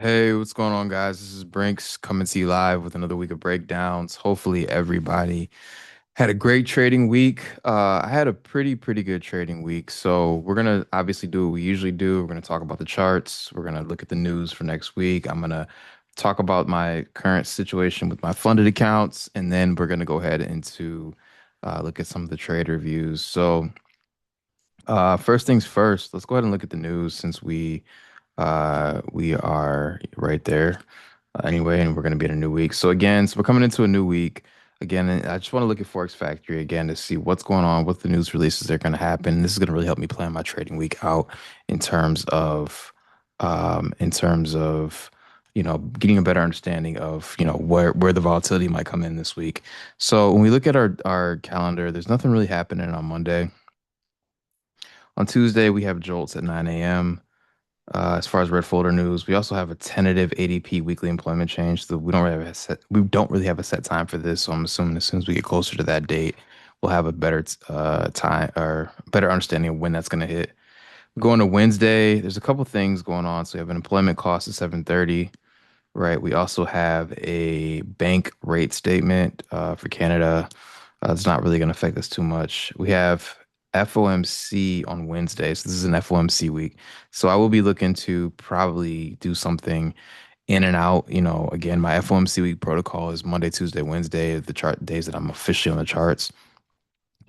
Hey, what's going on, guys? This is Brinks coming to you live with another week of breakdowns. Hopefully, everybody had a great trading week. I had a pretty good trading week. So, we're gonna obviously do what we usually do. We're gonna talk about the charts. We're gonna look at the news for next week. I'm gonna talk about my current situation with my funded accounts, and then we're gonna go ahead into look at some of the trade reviews. So, first things first, let's go ahead and look at the news since we are right there anyway, and we're going to be in a new week. So we're coming into a new week again, and I just want to look at Forex Factory again to see what's going on, what the news releases that are going to happen. This is going to really help me plan my trading week out in terms of, in terms of, getting a better understanding of, where the volatility might come in this week. So when we look at our calendar, there's nothing really happening on Monday. On Tuesday, we have jolts at 9 a.m. As far as red folder news, we also have a tentative ADP weekly employment change. So we don't really have a set time for this. So I'm assuming as soon as we get closer to that date, we'll have a better time or better understanding of when that's going to hit. Going to Wednesday, there's a couple things going on. So we have an employment cost at 7:30. Right. We also have a bank rate statement for Canada. It's not really going to affect us too much. We have FOMC on Wednesday. So this is an FOMC week. So I will be looking to probably do something in and out. Again, my FOMC week protocol is Monday, Tuesday, Wednesday, the chart days that I'm officially on the charts,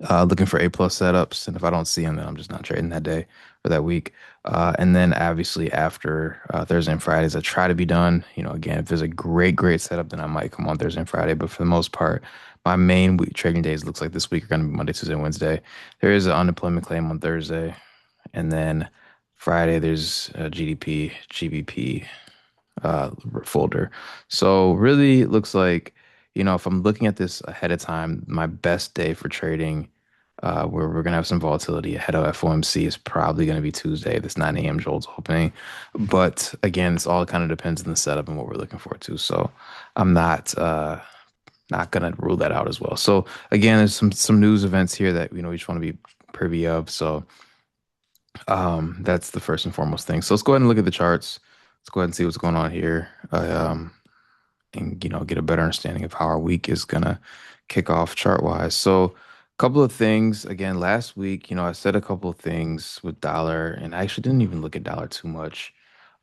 looking for A plus setups. And if I don't see them, then I'm just not trading that day or that week. And then obviously after Thursday and Fridays, I try to be done. Again, if there's a great setup, then I might come on Thursday and Friday. But for the most part, my main week trading days looks like this week are going to be Monday, Tuesday, and Wednesday. There is an unemployment claim on Thursday. And then Friday, there's GDP, GBP folder. So really it looks like, if I'm looking at this ahead of time, my best day for trading, where we're gonna have some volatility ahead of FOMC is probably gonna be Tuesday, this 9 a.m. Jolts opening. But again, it's all kind of depends on the setup and what we're looking for too. So I'm not gonna rule that out as well. So again, there's some news events here that we just want to be privy of. So that's the first and foremost thing. So let's go ahead and look at the charts. Let's go ahead and see what's going on here. And get a better understanding of how our week is gonna kick off chart wise. So a couple of things again last week, I said a couple of things with dollar, and I actually didn't even look at dollar too much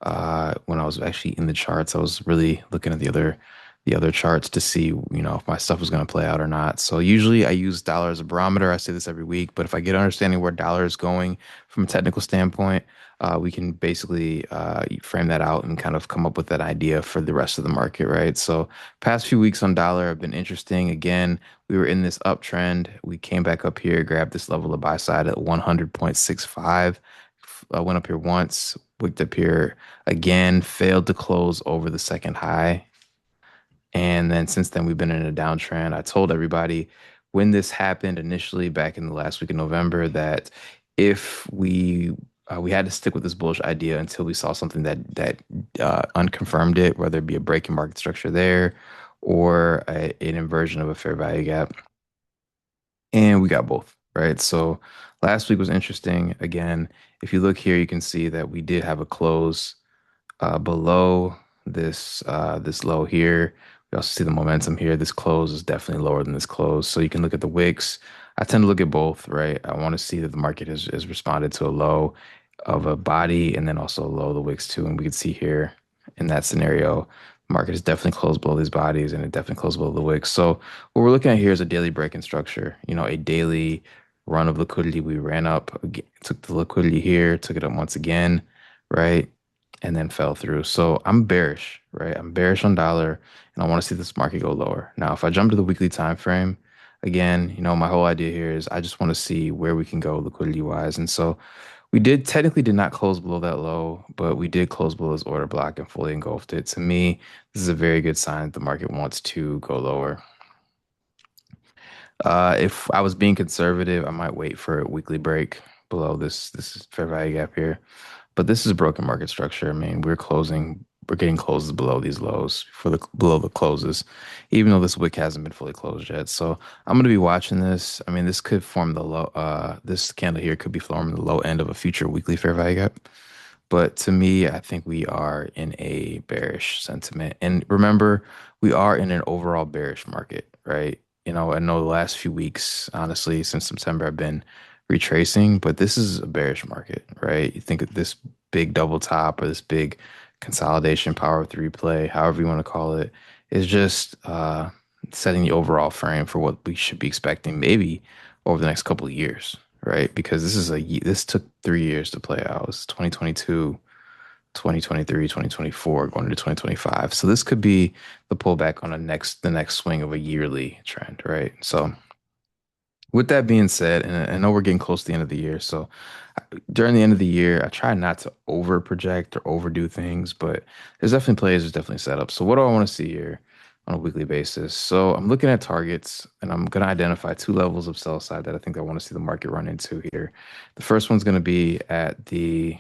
when I was actually in the charts. I was really looking at the other charts to see, if my stuff was going to play out or not. So usually I use dollar as a barometer. I say this every week, but if I get understanding where dollar is going from a technical standpoint, we can basically frame that out and kind of come up with that idea for the rest of the market, right? So past few weeks on dollar have been interesting. Again, we were in this uptrend. We came back up here, grabbed this level of buy side at 100.65. Went up here once, wicked up here again, failed to close over the second high. And then since then, we've been in a downtrend. I told everybody when this happened initially back in the last week of November that if we had to stick with this bullish idea until we saw something that unconfirmed it, whether it be a break in market structure there or an inversion of a fair value gap. And we got both, right? So last week was interesting. Again, if you look here, you can see that we did have a close below this low here. We also see the momentum here. This close is definitely lower than this close. So you can look at the wicks. I tend to look at both, right? I want to see that the market has responded to a low of a body and then also a low of the wicks too. And we can see here in that scenario, market is definitely closed below these bodies and it definitely closed below the wicks. So what we're looking at here is a daily break-in structure, a daily run of liquidity. We ran up, took the liquidity here, took it up once again, right? And then fell through. So I'm bearish, right? I'm bearish on dollar and I want to see this market go lower. Now, if I jump to the weekly time frame, again, my whole idea here is I just want to see where we can go liquidity wise. And so we did not close below that low, but we did close below this order block and fully engulfed it. To me, this is a very good sign that the market wants to go lower. If I was being conservative, I might wait for a weekly break below this fair value gap here. But this is broken market structure. I mean, we're getting closes below these lows for the below the closes, even though this wick hasn't been fully closed yet. So I'm gonna be watching this. I mean, this could form the low. This candle here could be forming the low end of a future weekly fair value gap. But to me, I think we are in a bearish sentiment. And remember, we are in an overall bearish market, right? I know the last few weeks, honestly, since September, I've been retracing, but this is a bearish market, right? You think of this big double top or this big consolidation power of three play, however you want to call it, is just setting the overall frame for what we should be expecting maybe over the next couple of years, right? Because this took 3 years to play out. It's 2022, 2023, 2024, going into 2025. So this could be the pullback on the next swing of a yearly trend, right? So with that being said, and I know we're getting close to the end of the year, so during the end of the year, I try not to over project or overdo things, but there's definitely plays, there's definitely setups. So what do I want to see here on a weekly basis? So I'm looking at targets and I'm going to identify two levels of sell side that I think I want to see the market run into here. The first one's going to be at the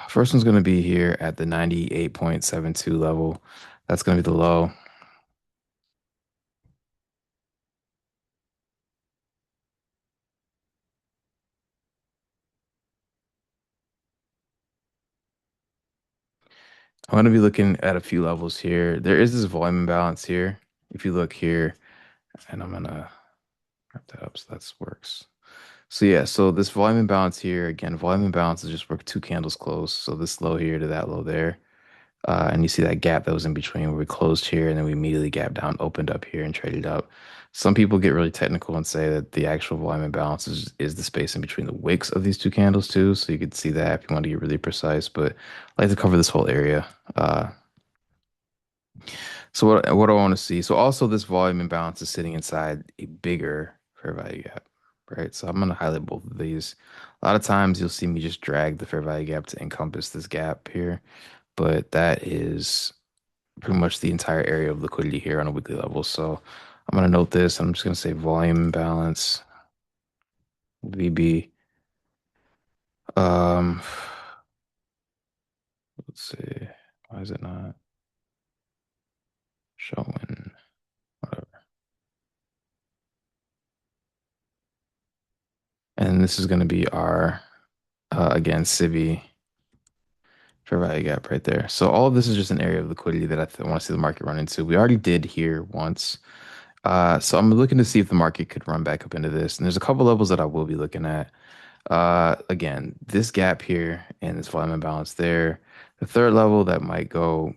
first one's going to be here at the 98.72 level. That's going to be the low. I'm going to be looking at a few levels here. There is this volume imbalance here. If you look here, and I'm gonna wrap that up so that works. So yeah, so this volume imbalance here, again, volume imbalance is just where two candles close. So this low here to that low there. And you see that gap that was in between where we closed here and then we immediately gapped down, opened up here and traded up. Some people get really technical and say that the actual volume imbalance is the space in between the wicks of these two candles too. So you could see that if you want to get really precise, but I like to cover this whole area. So what do I want to see? So also this volume imbalance is sitting inside a bigger fair value gap, right? So I'm going to highlight both of these. A lot of times you'll see me just drag the fair value gap to encompass this gap here, but that is pretty much the entire area of liquidity here on a weekly level. So I'm going to note this. I'm just going to say volume imbalance, VB. Um, let's see. Why is it not showing? Whatever. And this is going to be our, again, Civi fair value gap right there. So all of this is just an area of liquidity that I want to see the market run into. We already did here once. So I'm looking to see if the market could run back up into this. And there's a couple levels that I will be looking at. Again, this gap here and this volume imbalance there. The third level that might go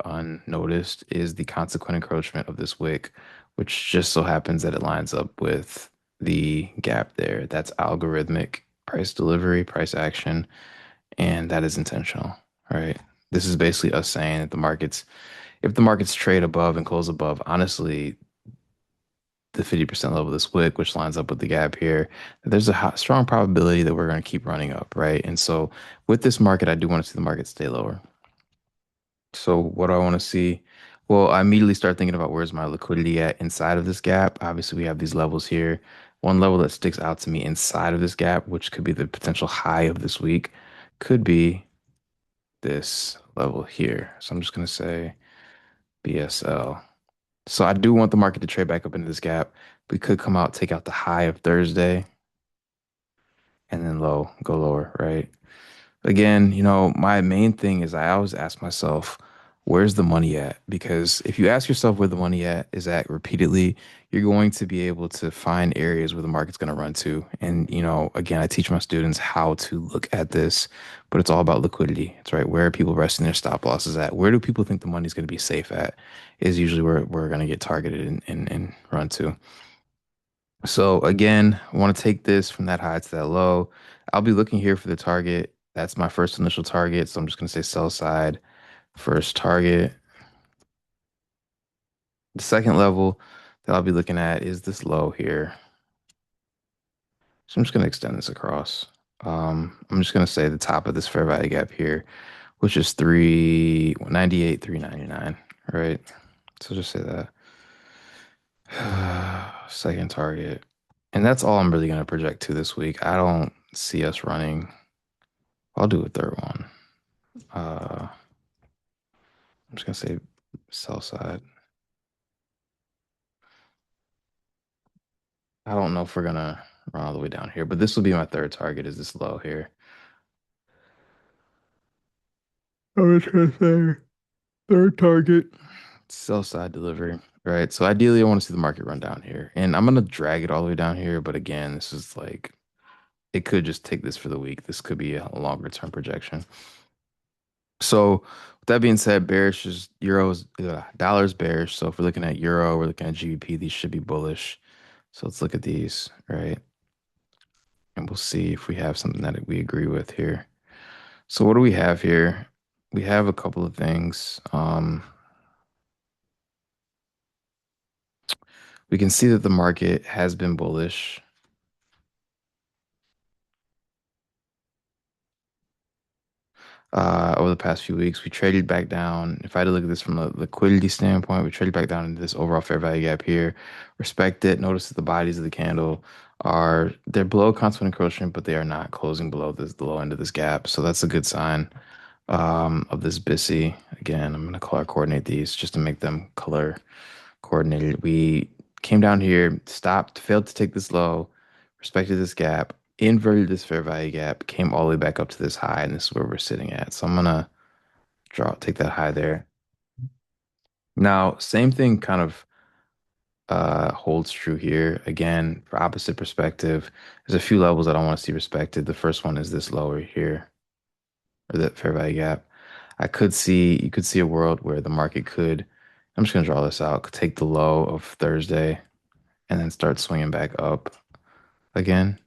unnoticed is the consequent encroachment of this wick, which just so happens that it lines up with the gap there. That's algorithmic price delivery, price action, and that is intentional, right? This is basically us saying that if the markets trade above and close above, honestly, the 50% level of this wick, which lines up with the gap here, there's a strong probability that we're going to keep running up, right? And so with this market, I do want to see the market stay lower. So what do I want to see? Well, I immediately start thinking about where's my liquidity at inside of this gap. Obviously, we have these levels here. One level that sticks out to me inside of this gap, which could be the potential high of this week, could be this level here. So I'm just going to say BSL. So I do want the market to trade back up into this gap. We could come out, take out the high of Thursday, and then go lower, right? Again, my main thing is I always ask myself, where's the money at? Because if you ask yourself where the money is at repeatedly, you're going to be able to find areas where the market's going to run to. And, again, I teach my students how to look at this, but it's all about liquidity. It's right. Where are people resting their stop losses at? Where do people think the money's going to be safe at? Is usually where we're going to get targeted and run to. So again, I want to take this from that high to that low. I'll be looking here for the target. That's my first initial target. So I'm just going to say sell side, first target. The second level that I'll be looking at is this low here. So I'm just going to extend this across. I'm just going to say the top of this fair value gap here, which is 398, 399, right? So just say that. Second target. And that's all I'm really going to project to this week. I don't see us running. I'll do a third one. I'm just gonna say sell side. I don't know if we're gonna. run all the way down here. But this will be my third target is this low here. I was gonna say third target. Sell side delivery, right? So ideally, I want to see the market run down here, and I'm gonna drag it all the way down here. But again, this is like it could just take this for the week. This could be a longer term projection. So with that being said, bearish is euros, dollars bearish. So if we're looking at euro, we're looking at GBP. These should be bullish. So let's look at these, right? And we'll see if we have something that we agree with here. So what do we have here? We have a couple of things. We can see that the market has been bullish over the past few weeks. We traded back down. If I had to look at this from a liquidity standpoint, we traded back down into this overall fair value gap here. Respect it. Notice that the bodies of the candle are they're below constant encroachment, but they are not closing below the low end of this gap. So that's a good sign of this BISI. Again, I'm going to color coordinate these just to make them color coordinated. We came down here, stopped, failed to take this low, respected this gap, inverted this fair value gap, came all the way back up to this high, and this is where we're sitting at. So I'm gonna take that high there. Now, same thing kind of holds true here. Again, for opposite perspective, there's a few levels that I want to see respected. The first one is this lower here, or the fair value gap. You could see a world where the market could, I'm just gonna draw this out, could take the low of Thursday and then start swinging back up again.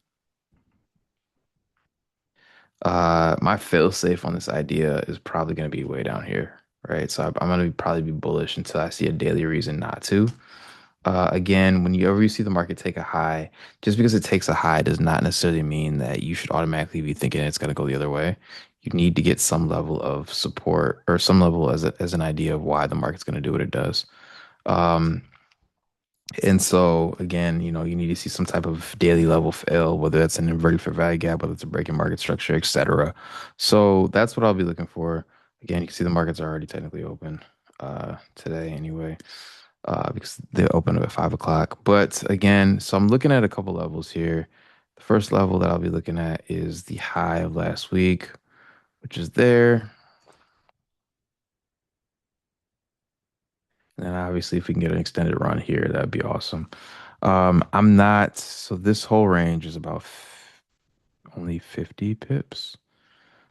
My fail safe on this idea is probably going to be way down here, right? So I'm going to probably be bullish until I see a daily reason not to. Again, whenever you see the market take a high, just because it takes a high does not necessarily mean that you should automatically be thinking it's going to go the other way. You need to get some level of support or some level as an idea of why the market's going to do what it does. Um, and so again, you need to see some type of daily level fail, whether that's an inverted fair value gap, whether it's a break in market structure, etc. So that's what I'll be looking for. Again, you can see the markets are already technically open today anyway, because they open up at 5 o'clock. But again, so I'm looking at a couple levels here. The first level that I'll be looking at is the high of last week, which is there. And obviously, if we can get an extended run here, that'd be awesome. I'm not, so this whole range is about only 50 pips.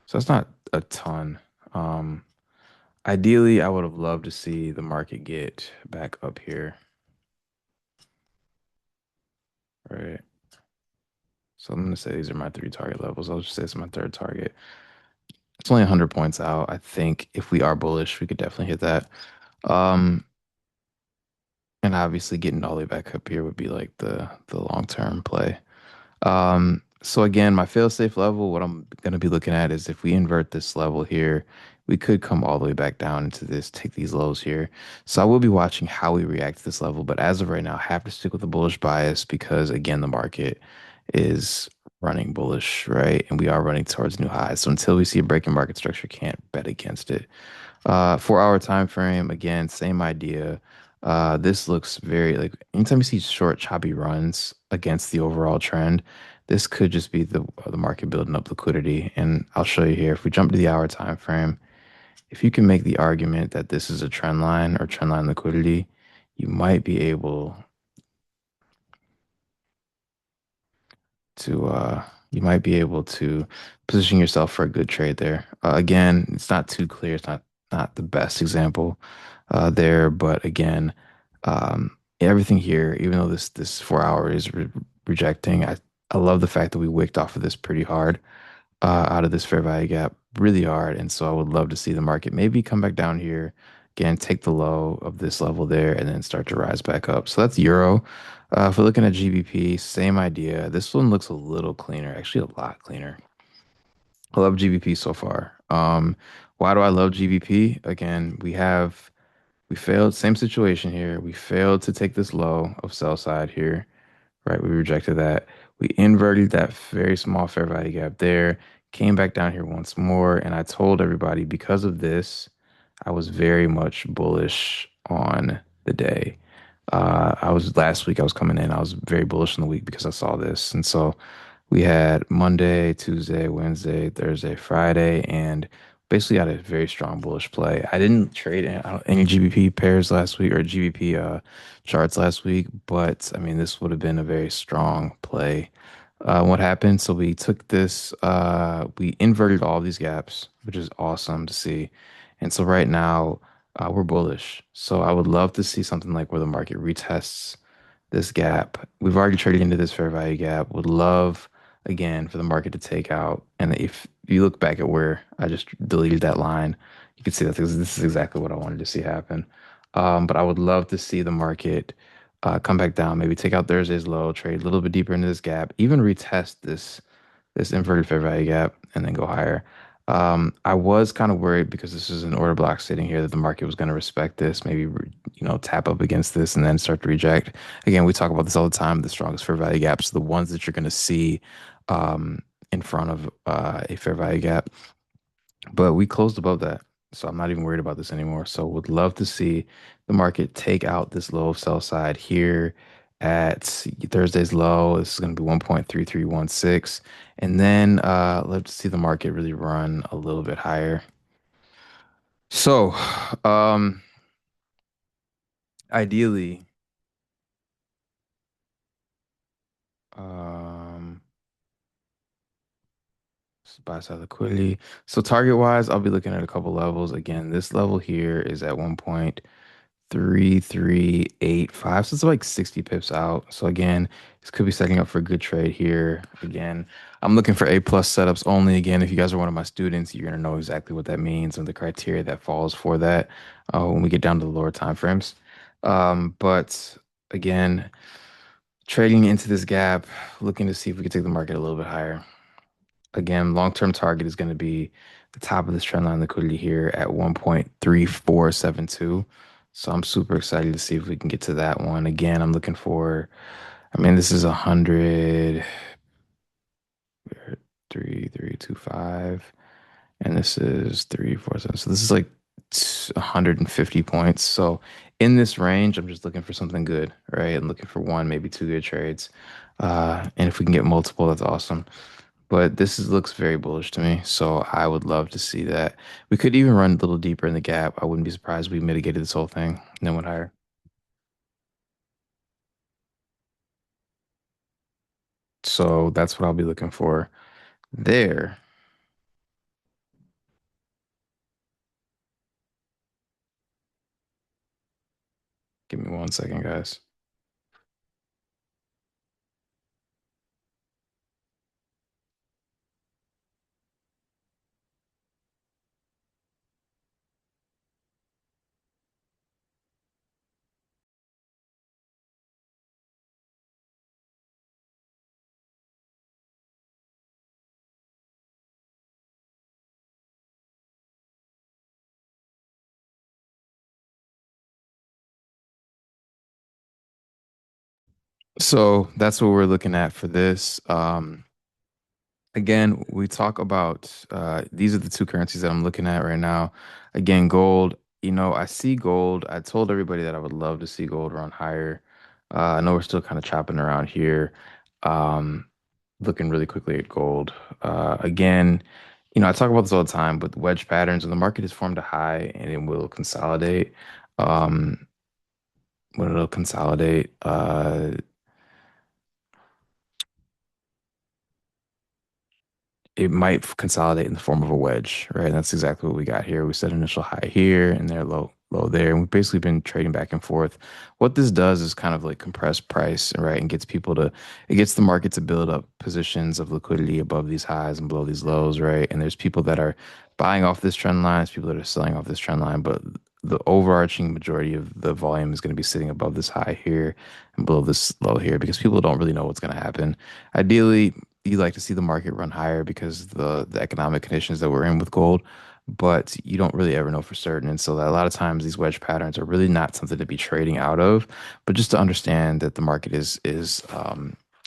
So that's not a ton. Um, Ideally, I would have loved to see the market get back up here, right? So I'm gonna say these are my three target levels. I'll just say it's my third target. It's only 100 points out. I think if we are bullish, we could definitely hit that. Um, and obviously getting all the way back up here would be like the long-term play. So again, my fail-safe level, what I'm gonna be looking at is if we invert this level here, we could come all the way back down into this, take these lows here. So I will be watching how we react to this level, but as of right now, I have to stick with the bullish bias because again, the market is running bullish, right? And we are running towards new highs. So until we see a break in market structure, can't bet against it. 4 hour time frame, again, same idea. This looks very like anytime you see short, choppy runs against the overall trend, this could just be the market building up liquidity. And I'll show you here. If we jump to the hour time frame, if you can make the argument that this is a trend line or trend line liquidity, you might be able to position yourself for a good trade there. Again, it's not too clear. It's not the best example there, but again, everything here, even though this 4 hour is rejecting, I love the fact that we wicked off of this pretty hard out of this fair value gap really hard. And so I would love to see the market maybe come back down here again, take the low of this level there, and then start to rise back up. So that's euro. If we're looking at GBP, same idea. This one looks a little cleaner, actually a lot cleaner. I love GBP so far. Why do I love GBP? Again, we failed, same situation here. We failed to take this low of sell side here, right? We rejected that. We inverted that very small fair value gap there, came back down here once more. And I told everybody because of this, I was very much bullish on the day. I was last week I was coming in, I was very bullish in the week because I saw this. And so we had Monday, Tuesday, Wednesday, Thursday, Friday, and basically had a very strong bullish play. I didn't trade any GBP pairs last week or GBP charts last week, but I mean, this would have been a very strong play. What happened? So we took this, we inverted all these gaps, which is awesome to see. And so right now, we're bullish. So I would love to see something like where the market retests this gap. We've already traded into this fair value gap. Would love again for the market to take out. And if you look back at where I just deleted that line, you can see that this is exactly what I wanted to see happen. But I would love to see the market come back down, maybe take out Thursday's low, trade a little bit deeper into this gap, even retest this inverted fair value gap, and then go higher. I was kind of worried because this is an order block sitting here that the market was going to respect this, maybe tap up against this and then start to reject. Again, we talk about this all the time. The strongest fair value gaps, the ones that you're going to see um, in front of a fair value gap. But we closed above that. So I'm not even worried about this anymore. So would love to see the market take out this low of sell side here at Thursday's low. This is going to be 1.3316. And then let's see the market really run a little bit higher. So um ideally, um buy side liquidity. So target wise, I'll be looking at a couple levels. Again, this level here is at 1.3385. So it's like 60 pips out. So again, this could be setting up for a good trade here. Again, I'm looking for A plus setups only. Again, if you guys are one of my students, you're gonna know exactly what that means and the criteria that falls for that when we get down to the lower time frames. But again, trading into this gap, looking to see if we can take the market a little bit higher. Again, long-term target is going to be the top of this trend line liquidity here at 1.3472. So I'm super excited to see if we can get to that one. Again, I'm looking for, I mean, this is 100, 3325, and this is 347. So this is like 150 points. So in this range, I'm just looking for something good, right? I'm looking for one, maybe two good trades. And if we can get multiple, that's awesome. But looks very bullish to me, so I would love to see that. We could even run a little deeper in the gap. I wouldn't be surprised if we mitigated this whole thing and then went higher. So that's what I'll be looking for there. Give me 1 second, guys. So that's what we're looking at for this. Again, we talk about these are the two currencies that I'm looking at right now. Again, gold, I see gold. I told everybody that I would love to see gold run higher. I know we're still kind of chopping around here. Um, Looking really quickly at gold. Again, I talk about this all the time, but the wedge patterns, when the market has formed a high and it will consolidate, um, when it'll consolidate, it might consolidate in the form of a wedge, right? And that's exactly what we got here. We set initial high here and they're low there. And we've basically been trading back and forth. What this does is kind of like compress price, right? And it gets the market to build up positions of liquidity above these highs and below these lows, right? And there's people that are buying off this trend line, there's people that are selling off this trend line, but the overarching majority of the volume is going to be sitting above this high here and below this low here because people don't really know what's going to happen. Ideally, you like to see the market run higher because the economic conditions that we're in with gold, but you don't really ever know for certain. And so that a lot of times these wedge patterns are really not something to be trading out of, but just to understand that the market is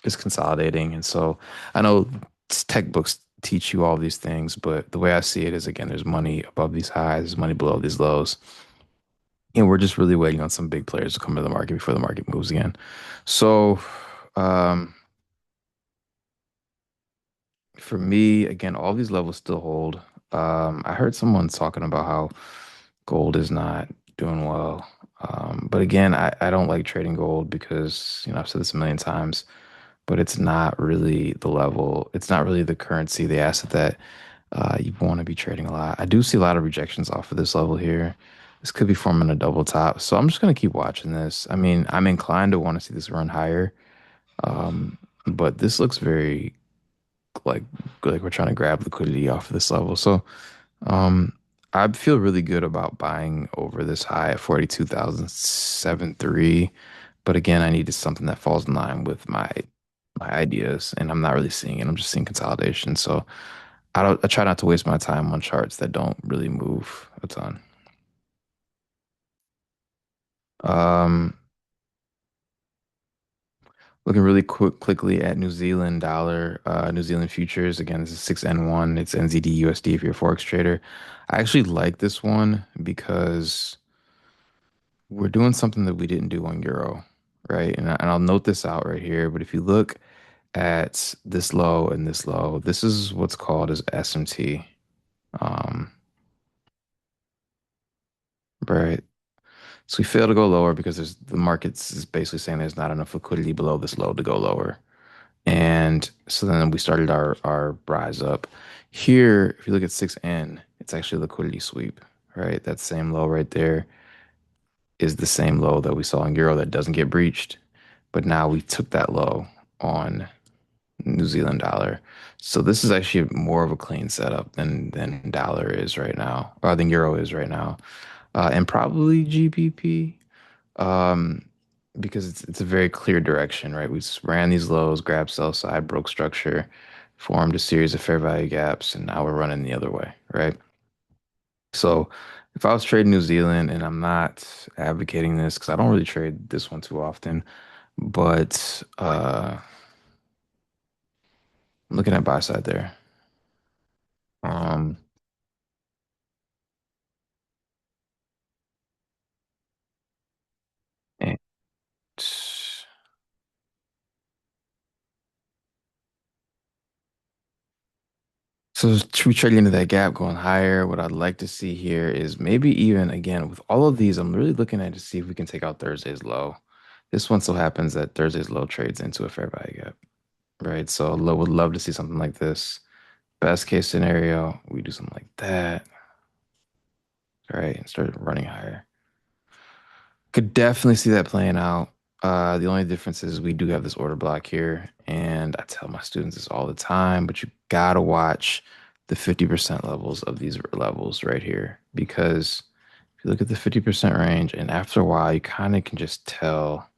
consolidating. And so I know tech books teach you all these things, but the way I see it is again, there's money above these highs, there's money below these lows. And we're just really waiting on some big players to come to the market before the market moves again. So, um, for me, again, all these levels still hold. I heard someone talking about how gold is not doing well. But again, I don't like trading gold because, I've said this a million times, but it's not really the level, it's not really the currency, the asset that you want to be trading a lot. I do see a lot of rejections off of this level here. This could be forming a double top. So I'm just going to keep watching this. I mean, I'm inclined to want to see this run higher. But this looks very like we're trying to grab liquidity off of this level. So um, I feel really good about buying over this high at 42,073. But again, I needed something that falls in line with my ideas, and I'm not really seeing it. I'm just seeing consolidation. So I try not to waste my time on charts that don't really move a ton. Um, Looking really quickly at New Zealand dollar, New Zealand futures. Again, this is 6N1. It's NZD USD if you're a Forex trader. I actually like this one because we're doing something that we didn't do on Euro, right? And I'll note this out right here. But if you look at this low and this low, this is what's called as SMT. Um, right. So we fail to go lower because the markets is basically saying there's not enough liquidity below this low to go lower. And so then we started our rise up. Here, if you look at 6N, it's actually a liquidity sweep, right? That same low right there is the same low that we saw in Euro that doesn't get breached. But now we took that low on New Zealand dollar. So this is actually more of a clean setup than dollar is right now, or than Euro is right now. And probably GBP. Um, because it's a very clear direction, right? We just ran these lows, grabbed sell side, broke structure, formed a series of fair value gaps, and now we're running the other way, right? So if I was trading New Zealand, and I'm not advocating this because I don't really trade this one too often, but I'm looking at buy side there. Um, and so we trading into that gap going higher. What I'd like to see here is maybe even again with all of these, I'm really looking at to see if we can take out Thursday's low. This one so happens that Thursday's low trades into a fair value gap, right? So would love to see something like this. Best case scenario, we do something like that, right? And start running higher. Could definitely see that playing out. The only difference is we do have this order block here, and I tell my students this all the time, but you gotta watch the 50% levels of these levels right here because if you look at the 50% range, and after a while, you kind of can just tell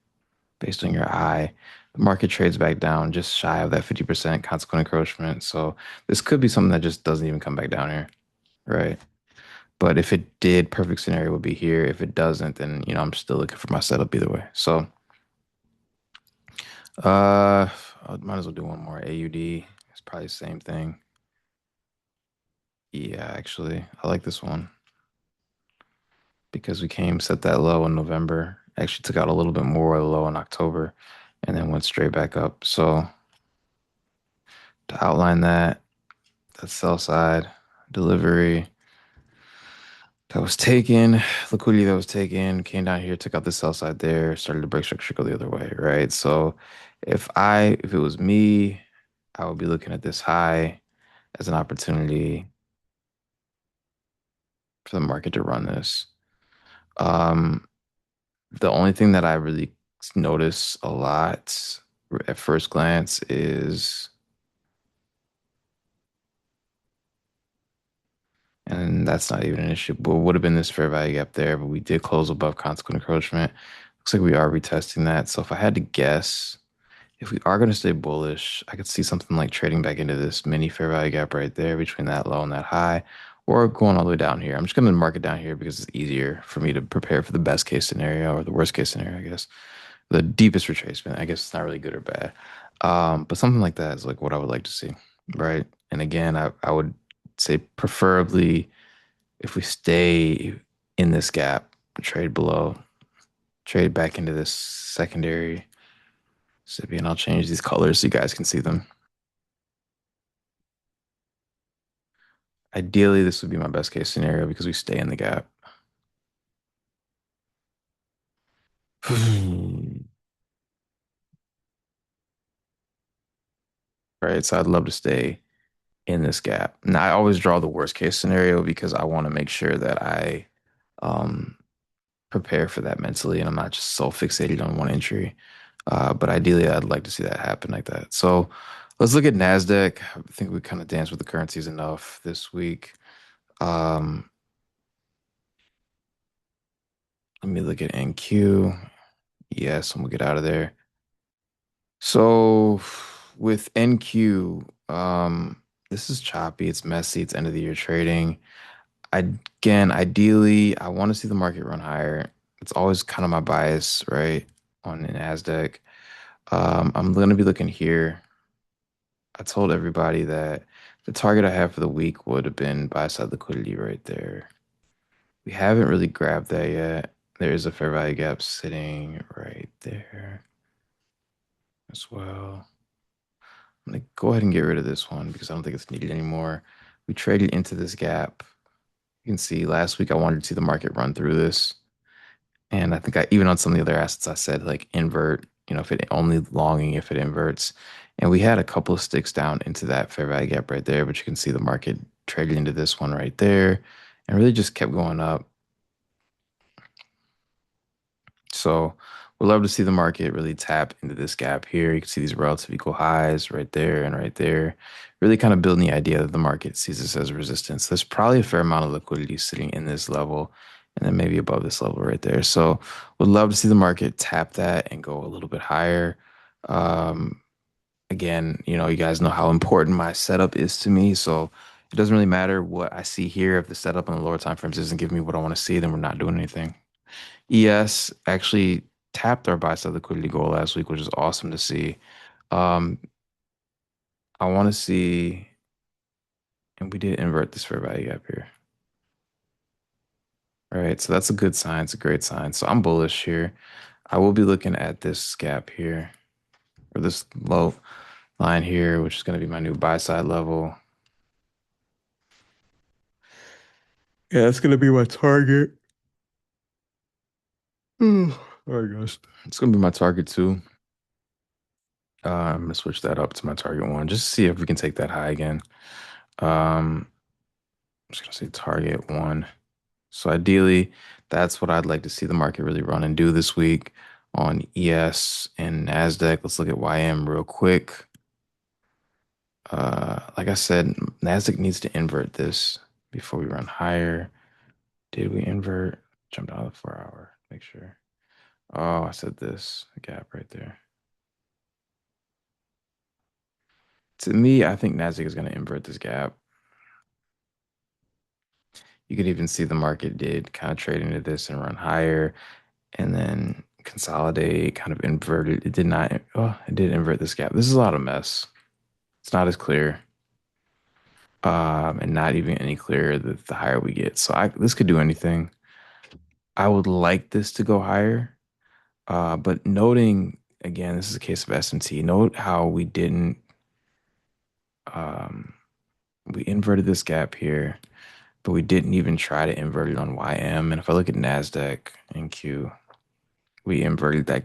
based on your eye, the market trades back down just shy of that 50% consequent encroachment. So this could be something that just doesn't even come back down here, right? But if it did, perfect scenario would be here. If it doesn't, then I'm still looking for my setup either way. So I might as well do one more. AUD. It's probably the same thing. Yeah, actually, I like this one because we came set that low in November. Actually took out a little bit more of the low in October and then went straight back up. So to outline that, that sell side delivery that was taken, liquidity that was taken, came down here, took out the sell side there, started to break structure, go the other way, right? So if it was me, I would be looking at this high as an opportunity for the market to run this. Um, the only thing that I really notice a lot at first glance is, and that's not even an issue, but would have been this fair value gap there, but we did close above consequent encroachment. Looks like we are retesting that. So if I had to guess, if we are going to stay bullish, I could see something like trading back into this mini fair value gap right there between that low and that high, or going all the way down here. I'm just going to mark it down here because it's easier for me to prepare for the best case scenario or the worst case scenario, I guess. The deepest retracement. I guess it's not really good or bad. But something like that is like what I would like to see, right? And again, I would say preferably if we stay in this gap, trade below, trade back into this secondary SIBI, and I'll change these colors so you guys can see them. Ideally, this would be my best case scenario because we stay in the gap. Right, so I'd love to stay in this gap. Now, I always draw the worst case scenario because I want to make sure that I um, prepare for that mentally and I'm not just so fixated on one entry. But ideally, I'd like to see that happen like that. So let's look at NASDAQ. I think we kind of danced with the currencies enough this week. Um, Let me look at NQ. Yes, and we'll get out of there. So with NQ, this is choppy, it's messy, it's end of the year trading. Again, ideally, I want to see the market run higher. It's always kind of my bias, right? On the NASDAQ. I'm gonna be looking here. I told everybody that the target I have for the week would have been buy side liquidity right there. We haven't really grabbed that yet. There is a fair value gap sitting right there as well. I'm gonna go ahead and get rid of this one because I don't think it's needed anymore. We traded into this gap. You can see last week I wanted to see the market run through this. And I think I even on some of the other assets I said like invert, if it only longing if it inverts. And we had a couple of sticks down into that fair value gap right there, but you can see the market traded into this one right there and really just kept going up. So we'd love to see the market really tap into this gap here. You can see these relative equal highs right there and right there. Really kind of building the idea that the market sees this as resistance. There's probably a fair amount of liquidity sitting in this level and then maybe above this level right there. So would love to see the market tap that and go a little bit higher. Um, Again, you guys know how important my setup is to me. So it doesn't really matter what I see here. If the setup on the lower time frames doesn't give me what I want to see, then we're not doing anything. ES actually tapped our buy side liquidity goal last week, which is awesome to see. Um, I want to see, and we did invert this fair value gap here. All right, so that's a good sign. It's a great sign. So I'm bullish here. I will be looking at this gap here, or this low line here, which is going to be my new buy side level. Yeah, that's going to be my target. Oh my gosh. It's going to be my target too. I'm gonna switch that up to my target one, just to see if we can take that high again. I'm just gonna say target one. So ideally, that's what I'd like to see the market really run and do this week on ES and NASDAQ. Let's look at YM real quick. Like I said, NASDAQ needs to invert this before we run higher. Did we invert? Jump down to the 4 hour, make sure. Oh, I said this gap right there. To me, I think NASDAQ is going to invert this gap. You could even see the market did kind of trade into this and run higher and then consolidate, kind of inverted. It did not, oh, it did invert this gap. This is a lot of mess. It's not as clear. And not even any clearer the higher we get. So this could do anything. I would like this to go higher. But noting again, this is a case of SMT. Note how um, we inverted this gap here, but we didn't even try to invert it on YM. And if I look at NASDAQ and Q, we inverted that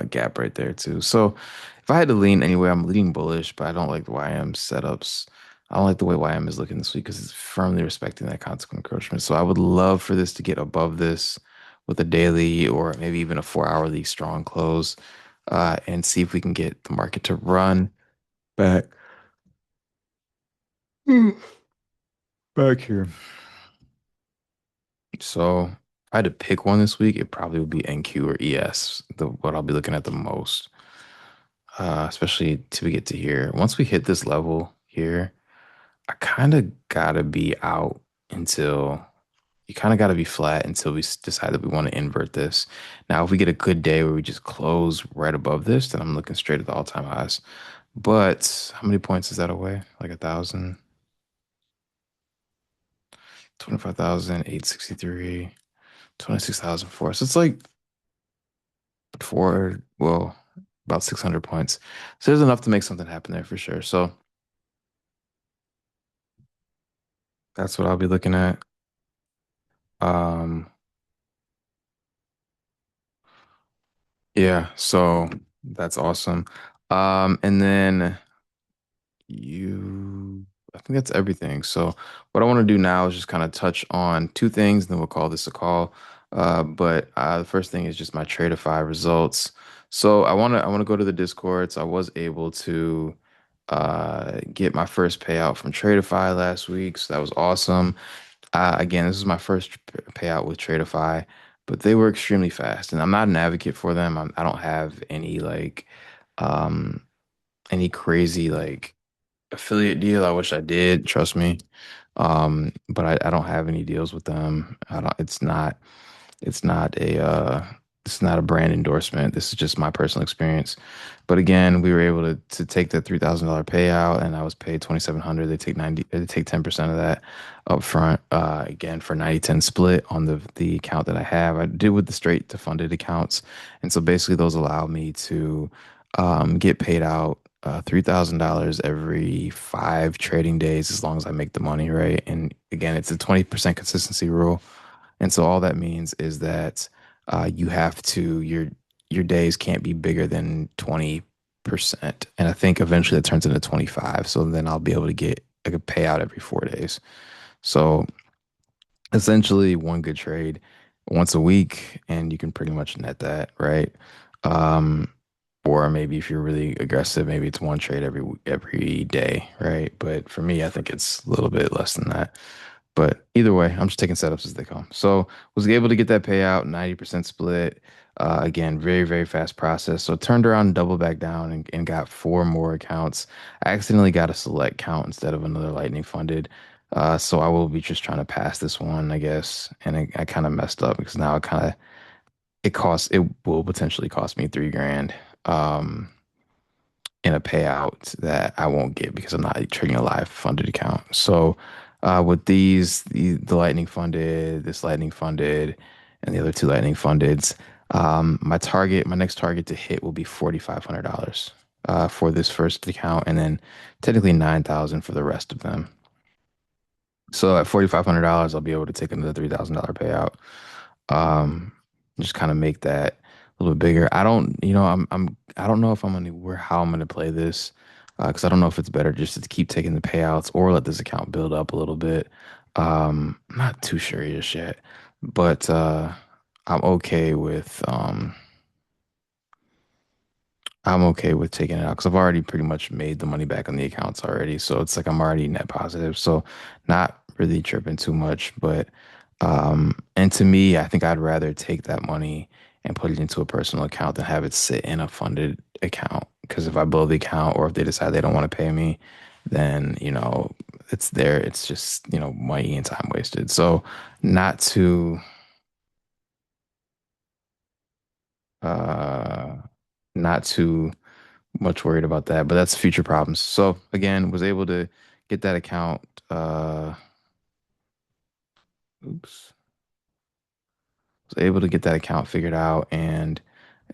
gap right there too. So if I had to lean anyway, I'm leaning bullish, but I don't like the YM setups. I don't like the way YM is looking this week because it's firmly respecting that consequent encroachment. So I would love for this to get above this with a daily or maybe even a 4 hourly strong close, and see if we can get the market to run back back here. So if I had to pick one this week, it probably would be NQ or ES, what I'll be looking at the most. Especially till we get to here. Once we hit this level here, I kind of gotta be out until you kind of gotta be flat until we decide that we want to invert this. Now, if we get a good day where we just close right above this, then I'm looking straight at the all-time highs. But how many points is that away? Like 1,000? 25,863, 26,004. So it's like well, about 600 points. So there's enough to make something happen there for sure. So that's what I'll be looking at. Um, yeah, so that's awesome. And then I think that's everything. So what I want to do now is just kind of touch on two things, and then we'll call this a call. But the first thing is just my Tradeify results. So I want to go to the Discord. So I was able to get my first payout from Tradeify last week. So that was awesome. Again, this is my first payout with Tradeify, but they were extremely fast, and I'm not an advocate for them. I don't have um, any crazy like affiliate deal. I wish I did, trust me. But I don't have any deals with them. I don't, it's not a it's not a brand endorsement. This is just my personal experience. But again, we were able to take the $3,000 payout, and I was paid 2,700. They take 10% of that up front. Again, for 90/10 split on the account that I have. I did with the straight to funded accounts, and so basically those allow me to get paid out $3,000 every 5 trading days as long as I make the money, right? And again, it's a 20% consistency rule. And so all that means is that you have to your days can't be bigger than 20%. And I think eventually that turns into 25. So then I'll be able to get like a payout every 4 days. So essentially one good trade once a week and you can pretty much net that, right? Um, or maybe if you're really aggressive, maybe it's one trade every day, right? But for me, I think it's a little bit less than that. But either way, I'm just taking setups as they come. So was able to get that payout, 90% split. Again, very, very fast process. So turned around and doubled back down and got four more accounts. I accidentally got a select count instead of another Lightning funded. So I will be just trying to pass this one, I guess. And I kind of messed up because now it will potentially cost me 3 grand. Um, in a payout that I won't get because I'm not trading a live funded account. So with the Lightning funded, this Lightning funded, and the other two Lightning fundeds, my next target to hit will be $4,500 for this first account, and then technically 9,000 for the rest of them. So at $4,500, I'll be able to take another $3,000 payout. Um, just kind of make that a little bit bigger. I don't know if I'm gonna where how I'm gonna play this, because I don't know if it's better just to keep taking the payouts or let this account build up a little bit. I'm not too sure just yet, but I'm okay with um I'm okay with taking it out because I've already pretty much made the money back on the accounts already. So it's like I'm already net positive. So not really tripping too much. And to me, I think I'd rather take that money and put it into a personal account than have it sit in a funded account. Because if I blow the account or if they decide they don't want to pay me, then, it's there. It's just, money and time wasted. So not to, uh, not too much worried about that, but that's future problems. So again, was able to get that account. Oops, was able to get that account figured out, and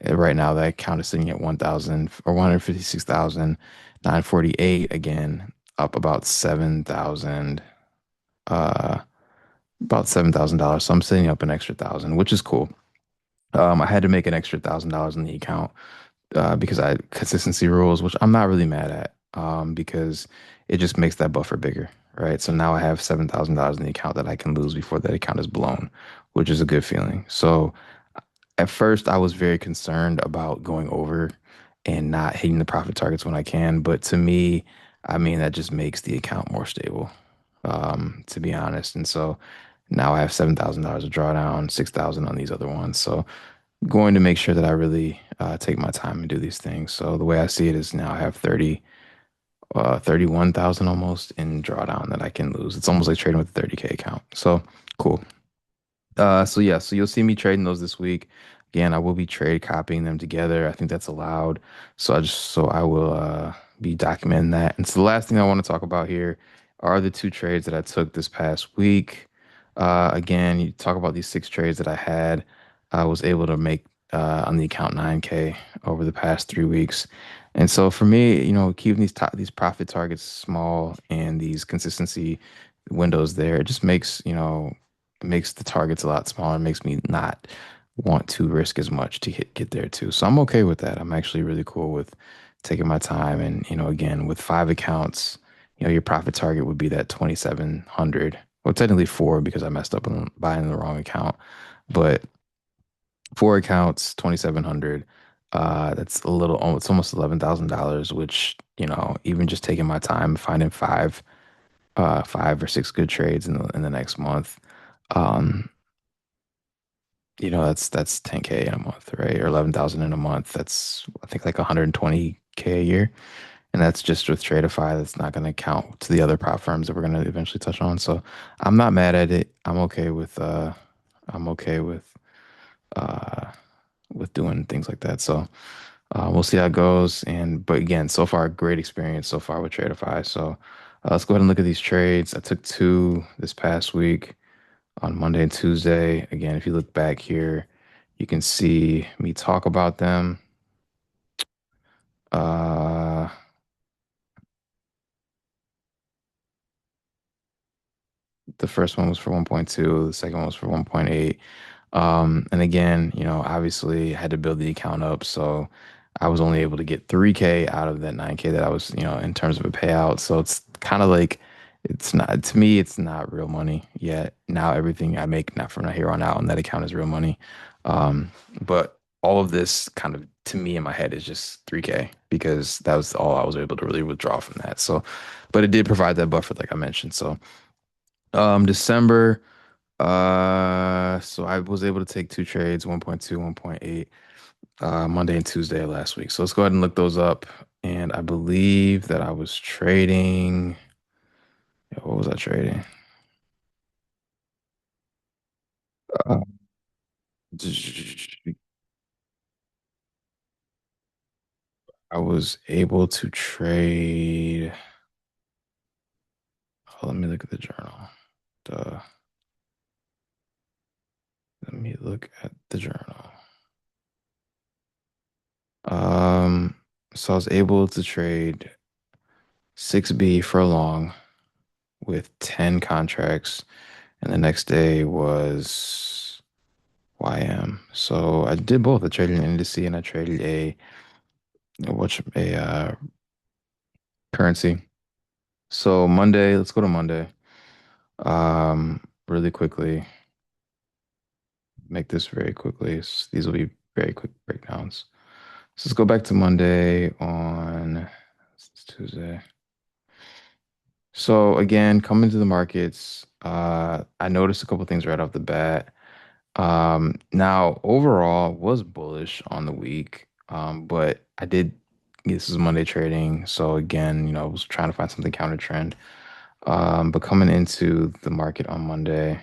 right now that account is sitting at 1,000 or 156,948. Again, up uh, about $7,000. So I'm setting up an extra 1,000, which is cool. I had to make an extra $1,000 in the account because I consistency rules, which I'm not really mad at, because it just makes that buffer bigger, right? So now I have $7,000 in the account that I can lose before that account is blown, which is a good feeling. So at first, I was very concerned about going over and not hitting the profit targets when I can, but to me, I mean that just makes the account more stable, to be honest. And so now I have $7,000 of drawdown, 6,000 on these other ones. So going to make sure that I really take my time and do these things. So the way I see it is now I have 31,000 almost in drawdown that I can lose. It's almost like trading with a 30K account. So cool. So yeah, so you'll see me trading those this week. Again, I will be trade copying them together. I think that's allowed. So I will be documenting that. And so the last thing I want to talk about here are the two trades that I took this past week. Again, you talk about these six trades that I had. I was able to make on the account 9K over the past 3 weeks. And so for me, keeping these profit targets small and these consistency windows there, it just makes, it makes the targets a lot smaller. It makes me not want to risk as much to get there too. So I'm okay with that. I'm actually really cool with taking my time. And, again, with 5 accounts, your profit target would be that 2,700. Well, technically four because I messed up on buying the wrong account, but 4 accounts, 2,700. That's a little, it's almost $11,000, which, even just taking my time, finding five or six good trades in the next month, um, that's 10K in a month, right? Or 11,000 in a month. That's, I think, like 120K a year. And that's just with Tradeify. That's not going to count to the other prop firms that we're going to eventually touch on. So I'm not mad at it. I'm okay uh, with doing things like that. So we'll see how it goes. But again, so far, great experience so far with Tradeify. So let's go ahead and look at these trades. I took two this past week on Monday and Tuesday. Again, if you look back here, you can see me talk about them. Uh, the first one was for 1.2, the second one was for 1.8. And again, obviously I had to build the account up. So I was only able to get 3K out of that 9K that I was, in terms of a payout. So it's kind of like, it's not, to me, it's not real money yet. Now everything I make now from here on out on that account is real money. But all of this kind of, to me in my head, is just 3K because that was all I was able to really withdraw from that. So, but it did provide that buffer, like I mentioned. So, December. So I was able to take two trades, 1.2, 1.8, Monday and Tuesday of last week. So let's go ahead and look those up. And I believe that I was trading. Yeah, what was I trading? Uh, I was able to trade. Oh, let me look at the journal. Duh. Let me look at the journal. Um, so I was able to trade 6B for a long with 10 contracts. And the next day was YM. So I did both. I traded an indice and I traded a currency. So Monday, let's go to Monday. Really quickly, make this very quickly. These will be very quick breakdowns. So let's go back to Monday on it's Tuesday. So again, coming to the markets, I noticed a couple things right off the bat. Now overall was bullish on the week. But this is Monday trading. So again, I was trying to find something counter trend. But coming into the market on Monday,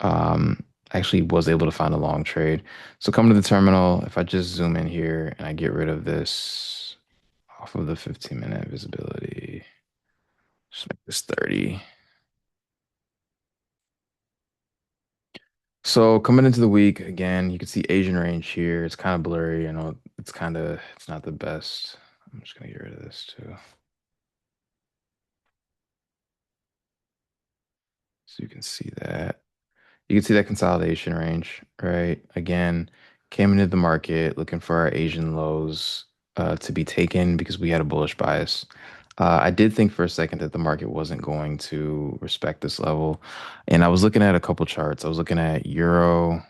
I actually was able to find a long trade. So coming to the terminal, if I just zoom in here and I get rid of this off of the 15-minute visibility, just make this 30. So coming into the week, again, you can see Asian range here. It's kind of blurry. I know it's not the best. I'm just gonna get rid of this too. So you can see that. You can see that consolidation range, right? Again, came into the market looking for our Asian lows to be taken because we had a bullish bias. I did think for a second that the market wasn't going to respect this level. And I was looking at a couple charts. I was looking at Euro,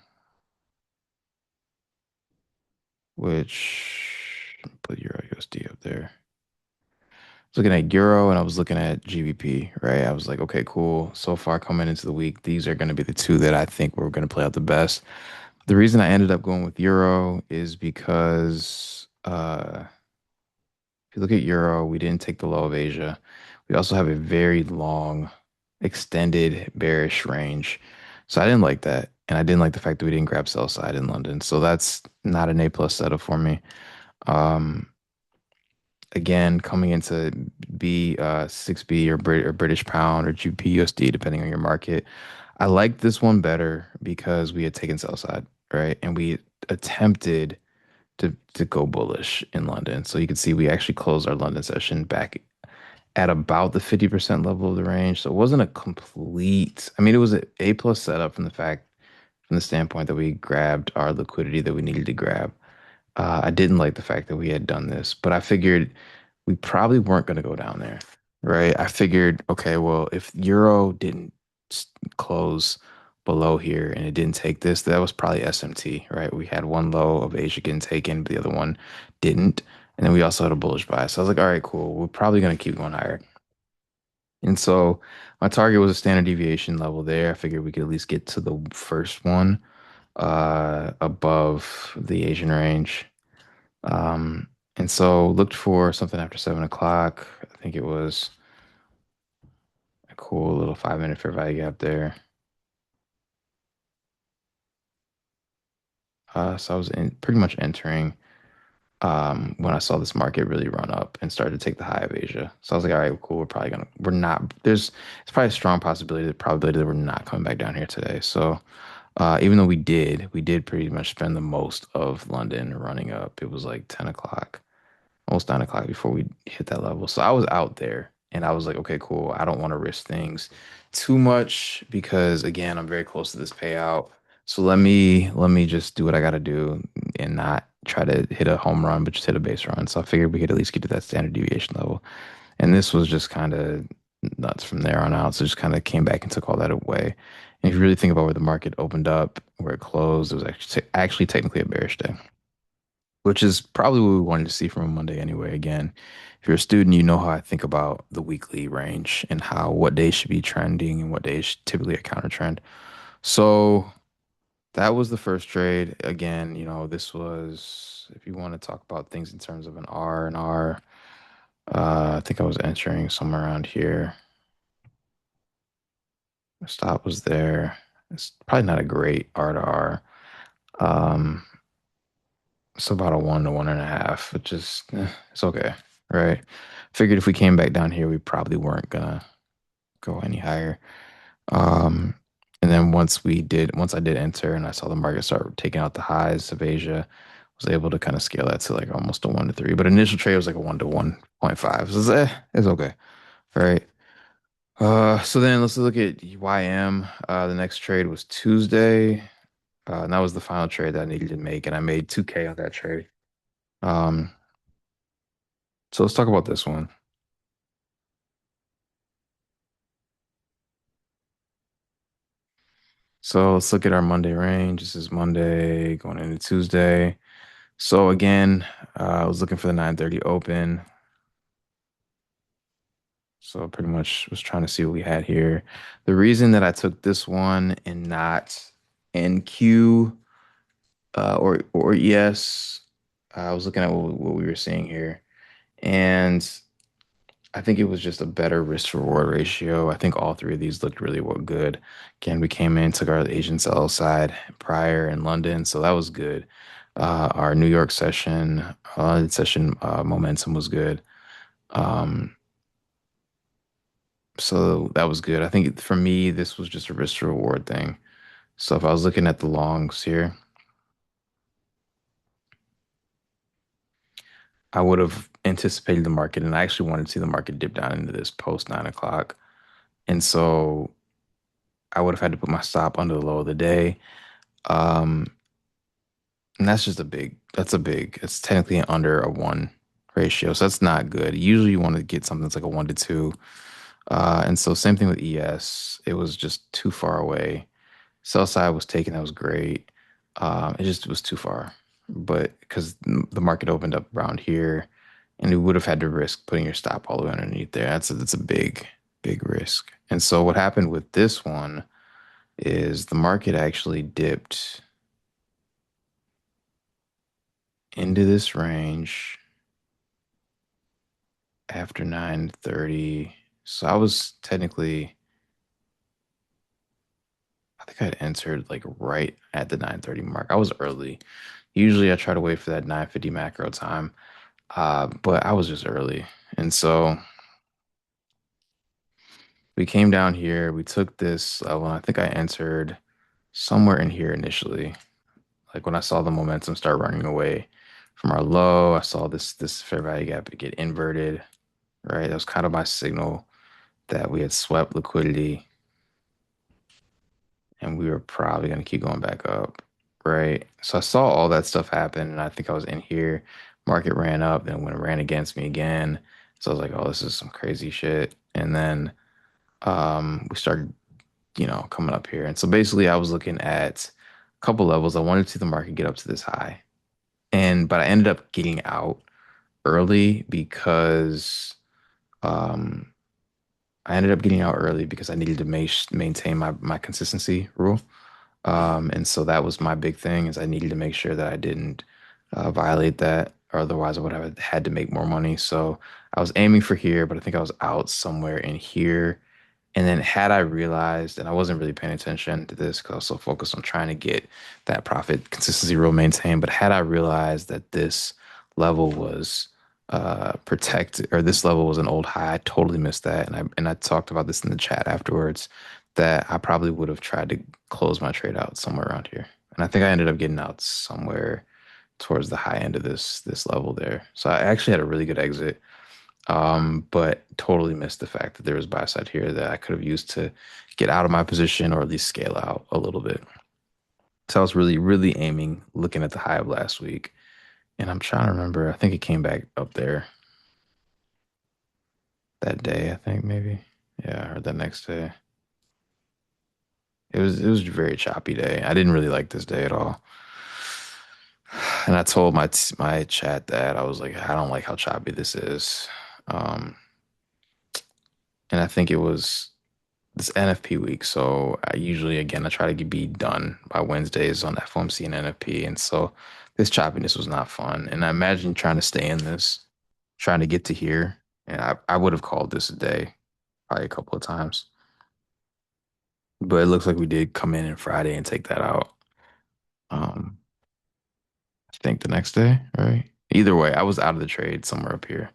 which put Euro USD up there. Was looking at Euro and I was looking at GBP, right? I was like, okay, cool. So far coming into the week, these are going to be the two that I think we're going to play out the best. The reason I ended up going with Euro is because if you look at Euro, we didn't take the low of Asia. We also have a very long, extended bearish range. So I didn't like that. And I didn't like the fact that we didn't grab sell side in London. So that's not an A plus setup for me. Um, Again, coming into 6B, 6B or British pound or GBP depending on your market. I liked this one better because we had taken sell side, right? And we attempted to go bullish in London. So you can see we actually closed our London session back at about the 50% level of the range. So it wasn't a complete, I mean, it was an A plus setup from the standpoint that we grabbed our liquidity that we needed to grab. I didn't like the fact that we had done this, but I figured we probably weren't going to go down there, right? I figured, okay, well, if Euro didn't close below here and it didn't take this, that was probably SMT, right? We had one low of Asia getting taken, but the other one didn't. And then we also had a bullish buy. So I was like, all right, cool. We're probably going to keep going higher. And so my target was a standard deviation level there. I figured we could at least get to the first one above the Asian range. And so looked for something after 7 o'clock. I think it was a cool little 5 minute fair value gap there. So I was pretty much entering when I saw this market really run up and started to take the high of Asia. So I was like, all right, cool. We're not, it's probably a strong possibility, the probability that we're not coming back down here today. So even though we did pretty much spend the most of London running up. It was like 10 o'clock, almost 9 o'clock before we hit that level. So I was out there and I was like, okay, cool. I don't want to risk things too much because again, I'm very close to this payout. So let me just do what I gotta do and not try to hit a home run, but just hit a base run. So I figured we could at least get to that standard deviation level. And this was just kind of nuts from there on out. So just kind of came back and took all that away. And if you really think about where the market opened up, where it closed, it was actually technically a bearish day, which is probably what we wanted to see from a Monday anyway. Again, if you're a student, you know how I think about the weekly range and how what days should be trending and what days typically a counter trend. So that was the first trade. Again, this was, if you want to talk about things in terms of an R and R, I think I was entering somewhere around here. Stop was there. It's probably not a great R to R. Um, It's about a 1 to 1.5, which is it's okay, right? Figured if we came back down here, we probably weren't gonna go any higher. Um, and then once I did enter and I saw the market start taking out the highs of Asia, was able to kind of scale that to like almost a 1 to 3. But initial trade was like a 1 to 1.5. So it's okay, right? So then let's look at YM. The next trade was Tuesday. And that was the final trade that I needed to make, and I made 2K on that trade. Um, so let's talk about this one. So let's look at our Monday range. This is Monday going into Tuesday. So again, I was looking for the 9:30 open. So pretty much was trying to see what we had here. The reason that I took this one and not NQ or ES, I was looking at what we were seeing here, and I think it was just a better risk to reward ratio. I think all three of these looked really good. Again, we came in, took our Asian sell side prior in London, so that was good. Our New York session momentum was good. Um, so that was good. I think for me, this was just a risk to reward thing. So if I was looking at the longs here, I would have anticipated the market, and I actually wanted to see the market dip down into this post 9 o'clock. And so I would have had to put my stop under the low of the day. Um, and it's technically under a one ratio. So that's not good. Usually you want to get something that's like a 1 to 2. And so same thing with ES. It was just too far away. Sell side was taken. That was great. It just was too far. But because the market opened up around here and you would have had to risk putting your stop all the way underneath there. That's a big risk. And so what happened with this one is the market actually dipped into this range after 9:30. So I was technically, I think I'd entered like right at the 9:30 mark. I was early. Usually I try to wait for that 9:50 macro time, but I was just early. And so We came down here, we took this level, and I think I entered somewhere in here initially. Like when I saw the momentum start running away from our low, I saw this fair value gap get inverted, right? That was kind of my signal that we had swept liquidity and we were probably going to keep going back up, right? So I saw all that stuff happen, and I think I was in here. Market ran up, then when it ran against me again, so I was like, "Oh, this is some crazy shit." And then we started, coming up here, and so basically, I was looking at a couple levels. I wanted to see the market get up to this high, and but I ended up getting out early because um, I needed to maintain my consistency rule. And so that was my big thing is I needed to make sure that I didn't violate that, or otherwise I would have had to make more money. So I was aiming for here, but I think I was out somewhere in here. And then had I realized, and I wasn't really paying attention to this because I was so focused on trying to get that profit consistency rule maintained, but had I realized that this level was protected, or this level was an old high, I totally missed that. And I talked about this in the chat afterwards, that I probably would have tried to close my trade out somewhere around here. And I think I ended up getting out somewhere towards the high end of this level there. So I actually had a really good exit, but totally missed the fact that there was buy side here that I could have used to get out of my position or at least scale out a little bit. So I was really, really aiming, looking at the high of last week. And I'm trying to remember, I think it came back up there that day, I think maybe. Yeah, or the next day. It was a very choppy day. I didn't really like this day at all. And I told my chat that I was like, I don't like how choppy this is. Um, and I think it was this NFP week. So I usually, again, I try to be done by Wednesdays on FOMC and NFP. And so this choppiness was not fun. And I imagine trying to stay in this, trying to get to here. And I would have called this a day probably a couple of times. But it looks like we did come in Friday and take that out. Um, I think the next day, right? Either way, I was out of the trade somewhere up here.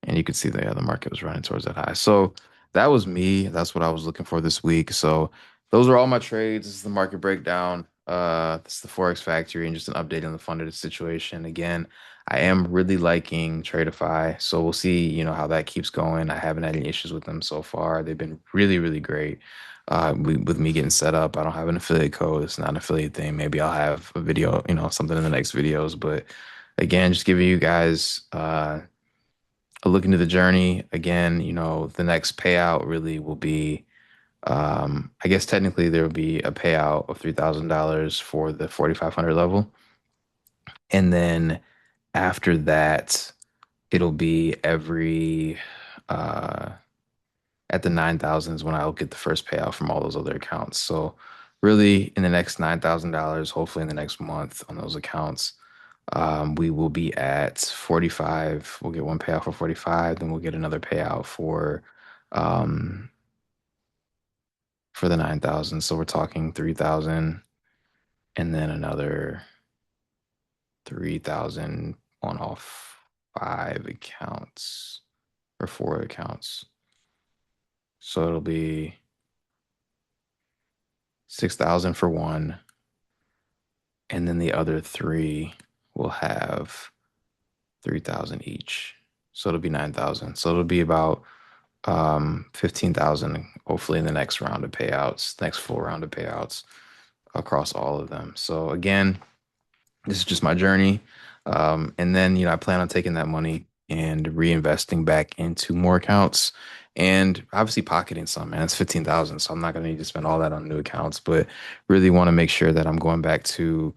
And you could see the market was running towards that high. So that was me. That's what I was looking for this week. So those are all my trades. This is the market breakdown. This is the Forex Factory and just an update on the funded situation. Again, I am really liking Tradeify. So we'll see, how that keeps going. I haven't had any issues with them so far. They've been really, really great. With me getting set up, I don't have an affiliate code. It's not an affiliate thing. Maybe I'll have a video, something in the next videos. But again, just giving you guys a look into the journey. Again, the next payout really will be, I guess technically there will be a payout of $3,000 for the 4,500 level. And then after that, it'll be uh, at the 9,000 is when I'll get the first payout from all those other accounts. So really in the next $9,000, hopefully in the next month on those accounts, we will be at 45. We'll get one payout for 45, then we'll get another payout um for the 9,000. So we're talking 3,000 and then another 3,000 on all five accounts or four accounts. So it'll be 6,000 for one, and then the other three will have 3,000 each. So it'll be 9,000. So it'll be about 15,000 hopefully in the next round of payouts, next full round of payouts across all of them. So again, this is just my journey. And then, I plan on taking that money and reinvesting back into more accounts and obviously pocketing some, man. It's 15,000, so I'm not going to need to spend all that on new accounts, but really want to make sure that I'm going back to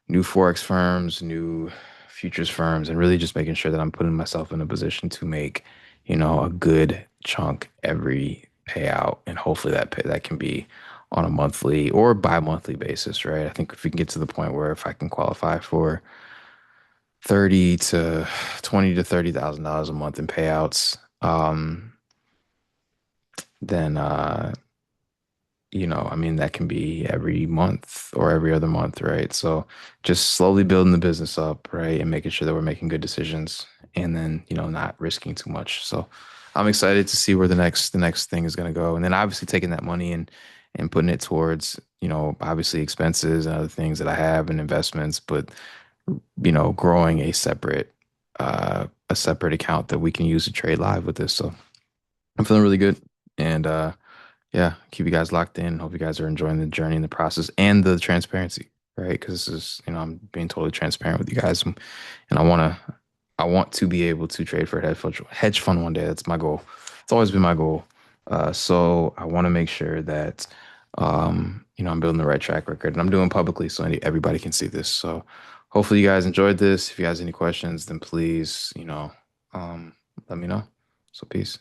new Forex firms, new futures firms, and really just making sure that I'm putting myself in a position to make, a good chunk every payout. And hopefully that can be on a monthly or bi-monthly basis, right? I think if we can get to the point where if I can qualify for 30 to 20 to $30,000 a month in payouts, then I mean, that can be every month or every other month, right? So just slowly building the business up, right? And making sure that we're making good decisions and then, not risking too much. So I'm excited to see where the next thing is going to go, and then obviously taking that money and putting it towards, obviously expenses and other things that I have and investments, but growing a separate account that we can use to trade live with this. So I'm feeling really good, and yeah, keep you guys locked in. Hope you guys are enjoying the journey and the process and the transparency, right? Because this is, I'm being totally transparent with you guys, and I want to be able to trade for a hedge fund one day. That's my goal. It's always been my goal. So I want to make sure that, I'm building the right track record, and I'm doing publicly so everybody can see this. So hopefully you guys enjoyed this. If you guys have any questions, then please, um, let me know. So peace.